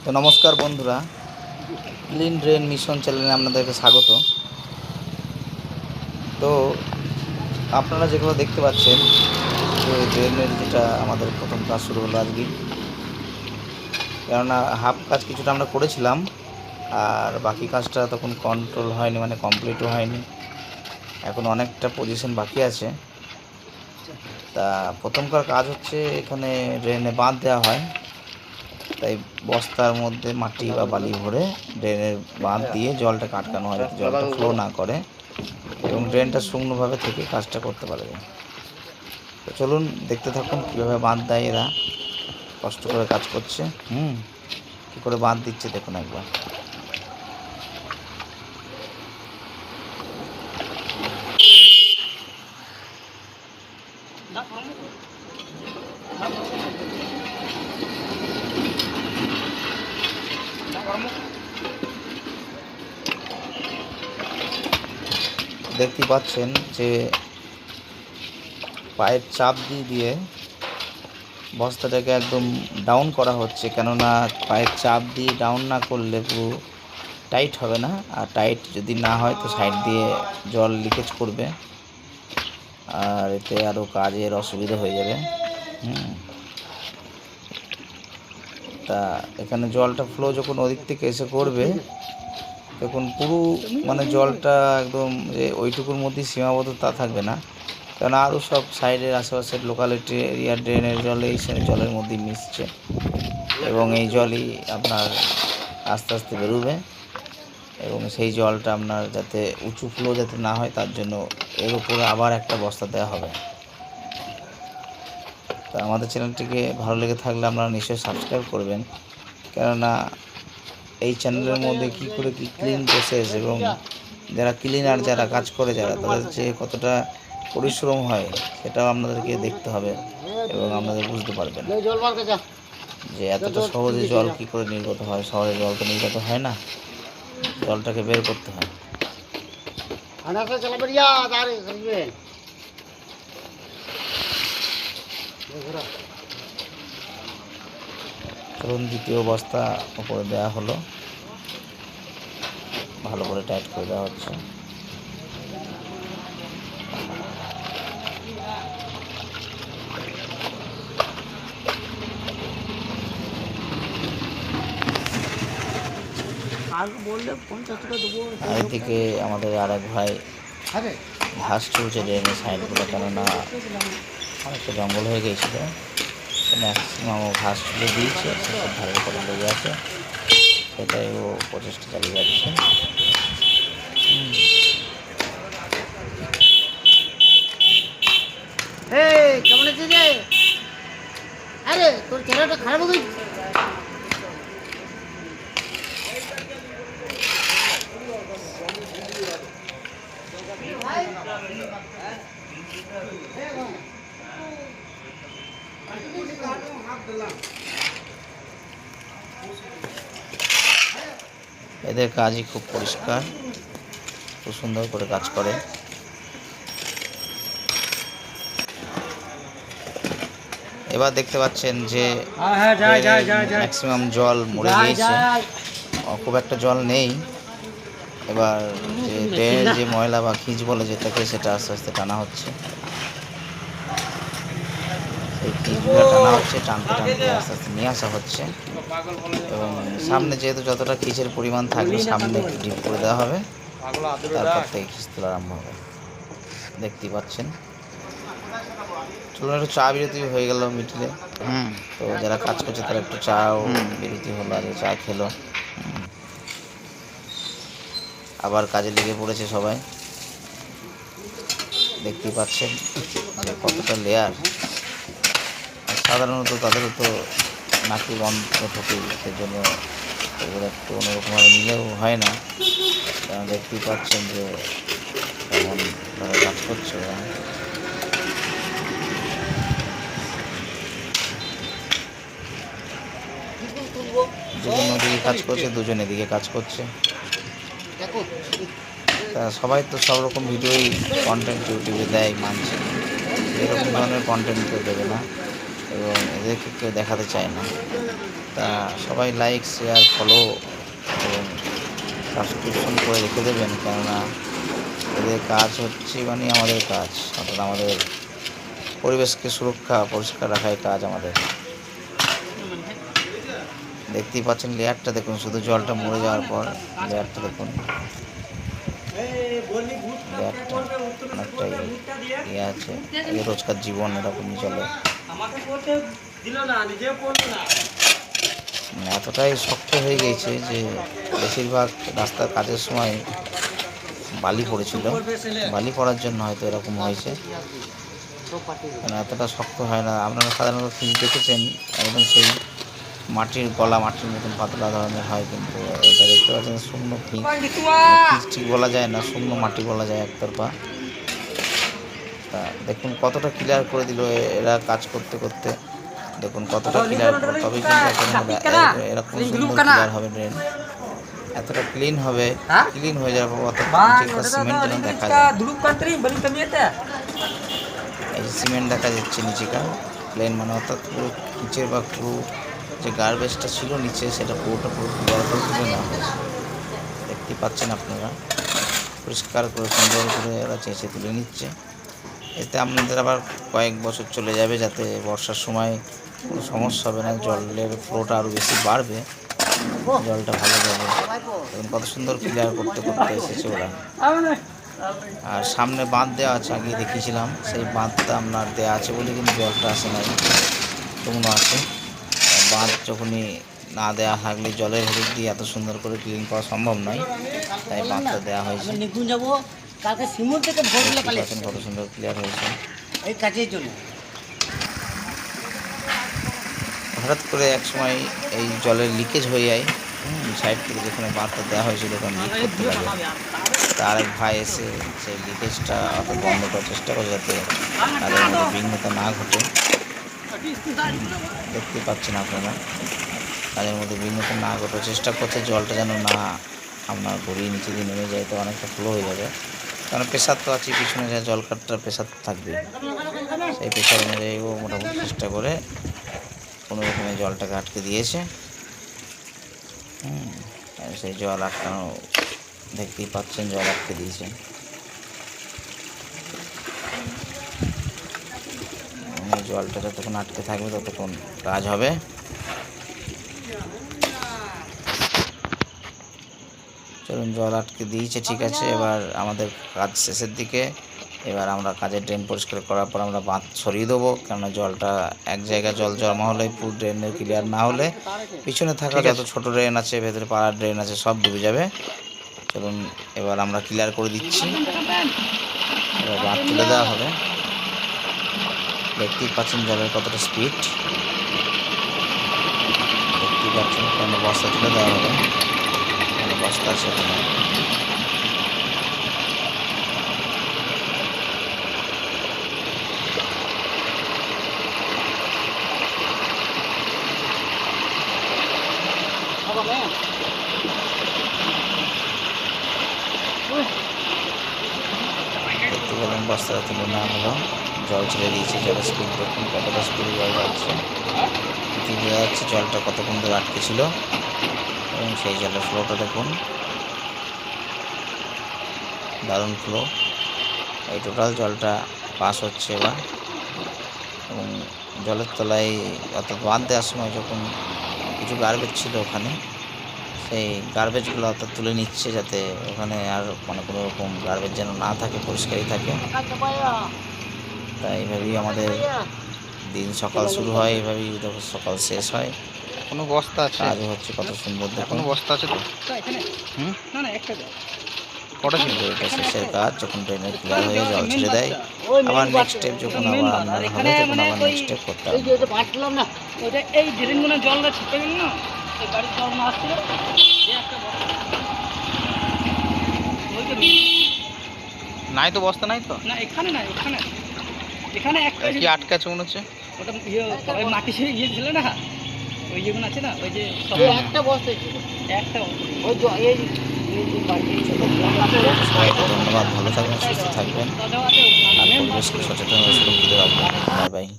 তো নমস্কার বন্ধুরা, ক্লিন ড্রেন মিশন চ্যানেলে আপনাদেরকে স্বাগত। তো আপনারা যেগুলো দেখতে পাচ্ছেন যে ড্রেনের যেটা আমাদের প্রথম কাজ শুরু হলো আজকে, কেননা হাফ কাজ কিছুটা আমরা করেছিলাম আর বাকি কাজটা তখন কন্ট্রোল হয়নি, মানে কমপ্লিটও হয়নি, এখন অনেকটা পজিশন বাকি আছে। তা প্রথমকার কাজ হচ্ছে এখানে ড্রেনে বাঁধ দেওয়া হয়, তাই বস্তার মধ্যে মাটি বা বালি ভরে ড্রেনের বাঁধ দিয়ে জলটাকে আটকানো হয়, যাতে জলটা ফ্লো না করে এবং ড্রেনটা শুকনোভাবে থেকে কাজটা করতে পারবে। তো চলুন দেখতে থাকুন কীভাবে বাঁধ দেয় এরা, কষ্ট করে কাজ করছে। কী করে বাঁধ দিচ্ছে দেখুন একবার। দেখতে পাচ্ছেন যে পায়ের চাপ দিয়ে দিয়ে বস্তাটাকে একদম ডাউন করা হচ্ছে, কেননা পায়ের চাপ দিয়ে ডাউন না করলে পুরো টাইট হবে না, আর টাইট যদি না হয় তো সাইড দিয়ে জল লিকেজ করবে আর এতে আরও কাজের অসুবিধা হয়ে যাবে। তা এখানে জলটা ফ্লো যখন ওদিক থেকে এসে করবে তখন পুরো মানে জলটা একদম যে ওইটুকুর মধ্যেই সীমাবদ্ধ তা থাকবে না, কারণ আরও সব সাইডের আশেপাশের লোকালিটি এরিয়া ড্রেনের জলে এই জলের মধ্যেই মিশছে এবং এই জলই আপনার আস্তে আস্তে বেরোবে এবং সেই জলটা আপনার যাতে উঁচু ফ্লো যাতে না হয় তার জন্য এর উপরে আবার একটা বস্তা দেওয়া হবে। তা আমাদের চ্যানেলটিকে ভালো লেগে থাকলে আপনারা নিশ্চয়ই সাবস্ক্রাইব করবেন, কেননা এই চ্যানেলের মধ্যে কী করে কী ক্লিন প্রসেস এবং যারা ক্লিনার যারা কাজ করে যারা তাদের যে কতটা পরিশ্রম হয় সেটাও আপনাদেরকে দেখতে হবে এবং আপনাদের বুঝতে পারবেন যে এতটা সহজে জল কী করে নির্গত হয়। সহজে জল তো নির্গত হয় না, জলটাকে বের করতে হয়। চলুন দ্বিতীয় বস্তা উপরে দেওয়া হলো, ভালো করে টাইট করে দেওয়া হচ্ছে। আর এদিকে আমাদের আর এক ভাই ঘাস চলছে ড্রেনের সাইডগুলো, কেননা অনেকটা জঙ্গল হয়ে গিয়েছিল, ম্যাক্সিমাম ও ঘাস তুলে দিয়েছে, সেসব ধারের উপরে লেগে আছে, সেটাই ও প্রচেষ্টা চালিয়ে যাচ্ছে। কেমন আছে যে? আরে তোর চেহারাটা খারাপ হয়ে গেছে। এদের কাজই খুব পরিষ্কার, খুব সুন্দর করে কাজ করে। এবার দেখতে পাচ্ছেন যে ম্যাক্সিমাম জল মরে গিয়েছে, খুব একটা জল নেই। এবার যে ড্রেনের যে ময়লা বা খিঁচ বলে যেটাকে, সেটা আস্তে আস্তে টানা হচ্ছে, সেই খিঁচগুলো টানা হচ্ছে, টানতে টানতে আস্তে আস্তে নিয়ে আসা হচ্ছে এবং সামনে যেহেতু যতটা খিঁচের পরিমাণ থাকবে সামনে একটু ডিপ করে দেওয়া হবে, তারপর থেকে খিঁচ তোলা আরম্ভ হবে। দেখতেই পাচ্ছেন। চলুন একটু চা বিরতি হয়ে গেল মিটলে, তো যারা কাজ করছে তারা একটু চাও বিরতি হলো, আগে চা খেলো, আবার কাজে লেগে পড়েছে সবাই। দেখতেই পাচ্ছেন যে কতটা লেয়ার, আর সাধারণত তাদেরও তো নাকি বন্ধ থাকে, এর জন্য এগুলো একটু অন্যরকমভাবে নিলেও হয় না, কারণ দেখতেই পাচ্ছেন যে কেমনভাবে কাজ করছে ওরা। দুজন ওদিকে কাজ করছে, দুজন এদিকে কাজ করছে। তা সবাই তো সব রকম ভিডিওই কন্টেন্ট ইউটিউবে দেয়, মানছে, এরকম ধরনের কন্টেন্ট কেউ দেবে না এবং এদেরকে কেউ দেখাতে চায় না। তা সবাই লাইক, শেয়ার, ফলো এবং সাবস্ক্রিপশন করে রেখে দেবেন, কেননা এদের কাজ হচ্ছে মানে আমাদের কাজ, অর্থাৎ আমাদের পরিবেশকে সুরক্ষা পরিষ্কার রাখাই কাজ আমাদের। দেখতেই পাচ্ছেন লেয়ারটা দেখুন, শুধু জলটা মরে যাওয়ার পর লেয়ারটা দেখুন, লেয়ারটা অনেকটাই ইয়ে আছে। এই রোজকার জীবন এরকমই চলে, মানে এতটাই শক্ত হয়ে গেছে যে বেশিরভাগ রাস্তার কাজের সময় বালি পড়েছিল, বালি পড়ার জন্য হয়তো এরকম হয়েছে, মানে এতটা শক্ত হয় না। আপনারা সাধারণত ফিজ দেখেছেন একদম সেই মাটির গলা, মাটির মতন পাতলা ধরনের হয়, কিন্তু এটা দেখতে পাচ্ছেন শূন্য ফিজ, ফিজ ঠিক বলা যায় না, শূন্য মাটি বলা যায় একতরফা। তা দেখুন কতটা ক্লিয়ার করে দিল এরা কাজ করতে করতে, দেখুন কতটা ক্লিয়ার, তবেই কিন্তু এরকম সুন্দর ক্লিয়ার হবে ড্রেন, এতটা ক্লিন হবে, ক্লিন হয়ে যাওয়ার পর অর্থাৎ সিমেন্ট যেন দেখা যায়। এই যে সিমেন্ট দেখা যাচ্ছে নিচেটা প্লেন, মানে অর্থাৎ পুরো নিচের বা পুরো যে গার্বেজটা ছিল নিচে সেটা পুরো ক্লিয়ার করে তুলে নেওয়া হয়েছে। দেখতে পাচ্ছেন আপনারা পরিষ্কার করে সুন্দর করে ওরা চেঁচে তুলে নিচ্ছে। এতে আপনাদের আবার কয়েক বছর চলে যাবে, যাতে বর্ষার সময় কোনো সমস্যা হবে না, জলের ফ্লোটা আরও বেশি বাড়বে, জলটা ভালো যাবে। এবং কত সুন্দর ক্লিয়ার করতে করতে এসেছে ওরা। আর সামনে বাঁধ দেওয়া আছে, আগে দেখিয়েছিলাম, সেই বাঁধটা আপনার দেওয়া আছে বলে কিন্তু জলটা আসে নাই, শুকনো আছে। বাঁধ যখনই না দেওয়া থাকলে জলের ভেতর দিয়ে এত সুন্দর করে ক্লিন করা সম্ভব নয়, তাই বাঁধটা দেওয়া হয়েছে। কত সুন্দর ক্লিয়ার হয়েছে। হঠাৎ করে এক সময় এই জলের লিকেজ হয়ে যায়, সাইড থেকে যেখানে বাঁধটা দেওয়া হয়েছিল ওখানে লিক করতে লাগে, তার এক ভাই এসে সেই লিকেজটা বন্ধ করার চেষ্টা করে, যাতে তাদের মধ্যে বিঘ্নতা না ঘটে। দেখতে পাচ্ছেন আপনারা তাদের মধ্যে বিঘ্নতা না ঘটার চেষ্টা করছে, জলটা যেন না আপনার গড়িয়ে নিচে দিয়ে নেমে যায়, তো অনেকটা ফ্লো হয়ে যাবে, কারণ প্রেশার তো আছে পিছনে, যা জল কাটটার প্রেশার থাকবে, সেই প্রেশার অনুযায়ী ও মোটামুটি চেষ্টা করে কোনো রকমে জলটাকে আটকে দিয়েছে। সেই জল আটকানো দেখতেই পাচ্ছেন, জল আটকে দিয়েছে। এই জলটা যতক্ষণ আটকে থাকবে ততক্ষণ কাজ হবে। চলুন, জল আটকে দিয়েছে, ঠিক আছে, এবার আমাদের কাজ শেষের দিকে। এবার আমরা কাজের ড্রেন পরিষ্কার করার পর আমরা বাঁধ সরিয়ে দেবো, কেননা জলটা এক জায়গায় জল জমা হলে পুরো ড্রেনের ক্লিয়ার না হলে পিছনে থাকা যত ছোটো ড্রেন আছে, ভেতরে পাড়ার ড্রেন আছে, সব ডুবে যাবে। চলুন এবার আমরা ক্লিয়ার করে দিচ্ছি, এবার বাঁধ তুলে দেওয়া হবে। দেখতেই পাচ্ছেন জলের কতটা স্পিড, দেখতেই পাচ্ছেন, কেন বস্তা তুলে দেওয়া হবে, বস্তা আছে এখানে। দেখতে পেলেন বস্তাটা তুলে নেওয়া হলো, জল ছেড়ে দিয়েছে, জলের স্পিড দেখুন কতটা স্পিডে জল যাচ্ছে, বোঝা যাচ্ছে জলটা কতক্ষণ ধরে আটকে ছিল, এবং সেই জলের ফ্লোটা দেখুন, দারুণ ফ্লো। এই টোটাল জলটা পাস হচ্ছে এবার, এবং জলের তলায় অর্থাৎ বাঁধ দেওয়ার সময় যখন কিছু গার্বেজ ছিল ওখানে, সেই গার্বেজগুলো অর্থাৎ তুলে নিচ্ছে, যাতে ওখানে আর মানে কোনো রকম গার্বেজ যেন না থাকে, পরিষ্কারই থাকে। তাই এইভাবেই আমাদের দিন সকাল শুরু হয়, এইভাবেই সকাল শেষ হয়। কোনো বস্তা আছে, কাজ হচ্ছে কত সুন্দর দেখুন। কোনো বস্তা আছে তো? কটা ছিল এটা শেষের কাজ, যখন ড্রেনের ক্লিয়ার হয়ে জল ছেড়ে দেয়, আবার নেক্সট স্টেপ যখন আবার আপনার হবে, তখন আবার নেক্সট স্টেপ করতে হবে। এই ড্রেনগুলো জলটা ছিটে গেল না, এই গাড়ির জল না আসছিল, নাই তো, বস্তা নাই তো, না এখানে না, এখানে এখানে একটা কি আটকে আছে মনে হচ্ছে। ওটা সবাই মাটি ইয়ে ছিল না, ওই যেগুলো আছে না, ওই যে একটা বস্তা ছিল, একটা ওই সবাইকে ধন্যবাদ, ভালো থাকবেন, সুস্থ থাকবেন, আর পরিবেশকে সচেতন ও সুরক্ষিত রাখবেন। Bye bye.